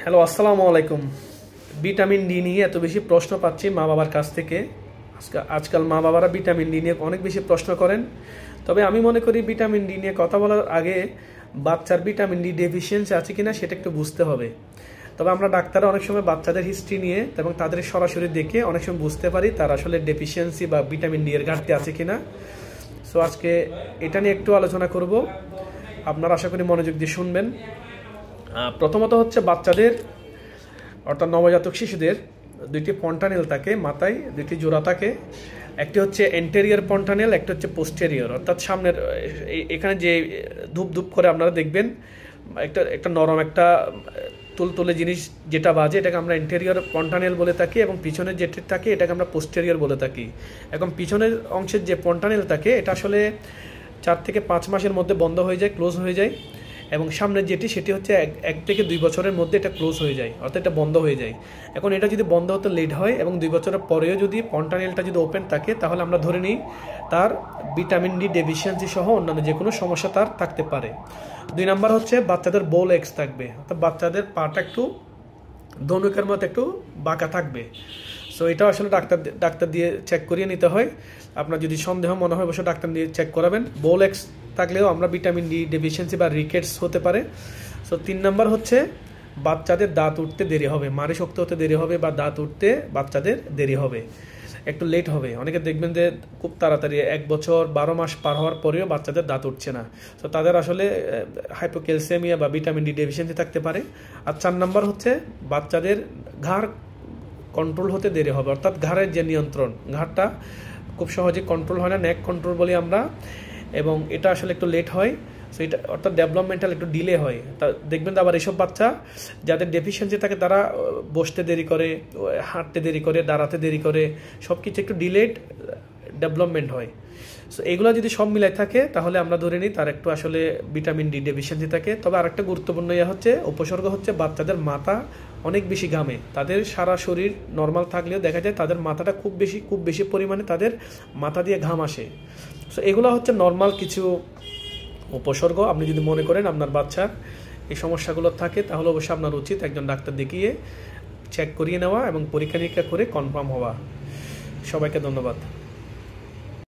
Hello, আসসালামু আলাইকুম। Vitamin D নিয়ে এত বেশি প্রশ্ন পাচ্ছি মা বাবার কাছ থেকে। আজকাল মা বাবারা ভিটামিন ডি নিয়ে অনেক বেশি প্রশ্ন করেন। তবে আমি মনে করি ভিটামিন ডি নিয়ে কথা বলার আগে বাচ্চার ভিটামিন ডি ডেফিসিয়েন্সি আছে কিনা সেটা একটু বুঝতে হবে। তবে আমরা ডাক্তাররা অনেক সময় বাচ্চাদের হিস্ট্রি নিয়ে এবং তাদের সরাসরি দেখে অনেক সময় বুঝতে পারি তার আসলে ডেফিসিয়েন্সি বা ভিটামিন ডি এর ঘাটতি আছে কিনা। সো আজকে এটা নিয়ে একটু আলোচনা করব, আপনারা আশা করি মনোযোগ দিয়ে শুনবেন। প্রথমত হচ্ছে বাচ্চাদের অর্থাৎ নবজাতক শিশুদের দুইটি পন্টানেল থাকে, মাথায় দুইটি জোড়া থাকে। একটি হচ্ছে এন্টেরিয়র পন্টানেল, একটা হচ্ছে পোস্টেরিয়র, অর্থাৎ সামনের এখানে যে ধূপ ধূপ করে আপনারা দেখবেন একটা নরম একটা তুলতুলে জিনিস যেটা বাজে, এটাকে আমরা এন্টেরিয়র পন্টানেল বলে থাকি, এবং পিছনের যেটি থাকে এটাকে আমরা পোস্টেরিয়র বলে থাকি। এখন পিছনের অংশের যে পন্টানেল থাকে এটা আসলে 4 থেকে 5 মাসের মধ্যে বন্ধ হয়ে যায়, ক্লোজ হয়ে যায়, এবং সামনের যেটি সেটি হচ্ছে 1 থেকে 2 বছরের মধ্যে এটা ক্লোজ হয়ে যায়, অর্থাৎ এটা বন্ধ হয়ে যায়। এখন এটা যদি বন্ধ হতে লেট হয় এবং 2 বছরের পরেও যদি পন্টানেলটা যদি ওপেন থাকে, তাহলে আমরা ধরে নিই তার ভিটামিন ডি ডেফিসিয়েন্সি সহ অন্যান্য যে কোনো সমস্যা তার থাকতে পারে। 2 নাম্বার হচ্ছে বাচ্চাদের বোল এক্স থাকবে, অর্থাৎ বাচ্চাদের পাটা একটু ধনুকের মতো একটু বাঁকা থাকবে। সো এটা আসলে ডাক্তার দিয়ে চেক করিয়ে নিতে হয়। আপনার যদি সন্দেহ মনে হয় অবশ্যই ডাক্তার দিয়ে চেক করাবেন। বোল এক্স থাকলেও আমরা ভিটামিন ডি ডেফিসিয়েন্সি বা রিকেটস হতে পারে। সো 3 নাম্বার হচ্ছে বাচ্চাদের দাঁত উঠতে দেরি হবে, মাড়ি শক্ত হতে দেরি হবে, বা দাঁত উঠতে বাচ্চাদের দেরি হবে, একটু লেট হবে। অনেকে দেখবেন যে খুব তাড়াতাড়ি 1 বছর 12 মাস পার হওয়ার পরেও বাচ্চাদের দাঁত উঠছে না। তো তাদের আসলে হাইপোক্যালসিয়ামিয়া বা ভিটামিন ডি ডেফিসিয়েন্সি থাকতে পারে। আর 4 নাম্বার হচ্ছে বাচ্চাদের ঘাড় কন্ট্রোল হতে দেরি হবে, অর্থাৎ ঘাড়ের যে নিয়ন্ত্রণ, ঘাড়টা খুব সহজে কন্ট্রোল হয় না, নেক কন্ট্রোল বলি আমরা, এবং এটা আসলে একটু লেট হয়। সো এটা অর্থাৎ ডেভেলপমেন্টাল একটু ডিলে হয়। তা দেখবেন আবার এসব বাচ্চা যাদের ডেফিসিয়েন্সি থাকে তারা বসতে দেরি করে, হাঁটতে দেরি করে, দাঁড়াতে দেরি করে, সব কিছু একটু ডিলেড ডেভেলপমেন্ট হয়। সো এগুলো যদি সব মিলাই থাকে তাহলে আমরা ধরে নিই তার একটু আসলে ভিটামিন ডি ডেফিসিয়েন্সি থাকে। তবে আরেকটা গুরুত্বপূর্ণ হচ্ছে উপসর্গ হচ্ছে বাচ্চাদের মাথা অনেক বেশি ঘামে। তাদের সারা শরীর নর্মাল থাকলেও দেখা যায় তাদের মাথাটা খুব বেশি পরিমাণে তাদের মাথা দিয়ে ঘাম আসে। সো এগুলো হচ্ছে নর্মাল কিছু উপসর্গ। আপনি যদি মনে করেন আপনার বাচ্চার এই সমস্যাগুলো থাকে তাহলে অবশ্যই আপনার উচিত একজন ডাক্তার দেখিয়ে চেক করিয়ে নেওয়া এবং পরীক্ষা নিরীক্ষা করে কনফার্ম হওয়া। সবাইকে ধন্যবাদ।